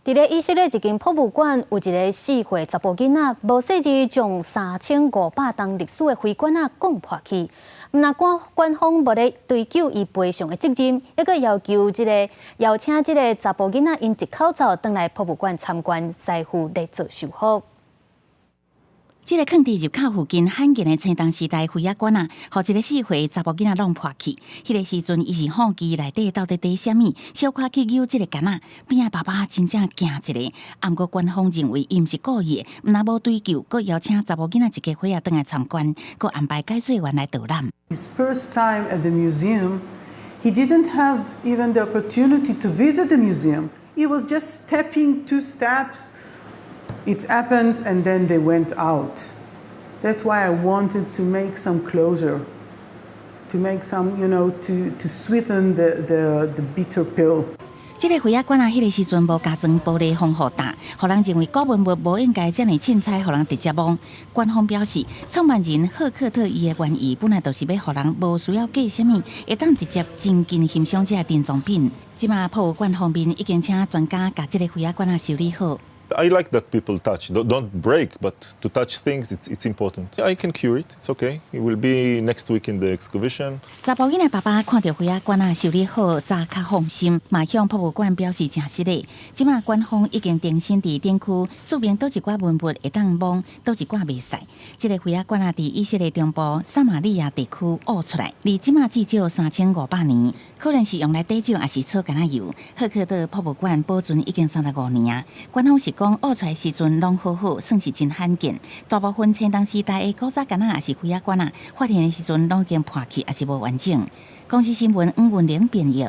伫咧以色列一间博物馆，有一个4岁查甫囡仔无细字将3500吨历史的灰管仔讲破去。那官方无咧追究伊赔偿的责任，抑个邀请这个查甫囡仔因一口罩返来博物馆参观，师傅来做修复。这个藏伫入口附近罕见的青铜时代灰仔馆啊，互一个4岁查甫囡仔弄破去。迄个时阵，伊是好奇内底到底底啥物，小可去揪这个杆仔，边仔爸爸真正惊一个。啊，毋过官方认为伊毋是故意的，毋若无追究，佫邀请查某囡仔一家伙仔返来参观，佫安排解说员来导览。His first time at the museum, he didn't have even the opportunity to visit the museum. He was just stepping 2 steps. It happened and then they went out. That's why I wanted to make some closure, to make some, to sweeten the bitter pill. 这个灰仔馆啊，迄个时阵无加装玻璃防护带，互人认为古文物无应该遮尔凊彩，互人直接摸。官方表示，创办人赫克特伊的原意本来就是要互人无需要计啥物，会当直接真近欣赏这珍藏品。即马博物馆方面已经请专家把这个灰仔馆啊修理好。I like that people touch. Don't break, but to touch things, it's important. I can cure it. It's okay. It will be next week in the exhibition. 查甫囡仔爸爸看到灰仔馆啊修理好，才较放心，嘛向博物馆表示诚实的。即马官方已经定新伫展区，注明倒一寡文物会当摸，倒一寡袂使。这个灰仔馆啊，伫以色列中部撒马利亚地区挖出来，离即马至少3500年，可能是用来底酒，还是草橄榄油。赫克特博物馆保存已经35年啊，官方是讲挖出来时阵拢好好，算是真罕见。大部分青铜时代的古早橄榄也是灰仔馆啊，发现的时阵拢已经破去，还是无完整。公司新闻黄文玲编译。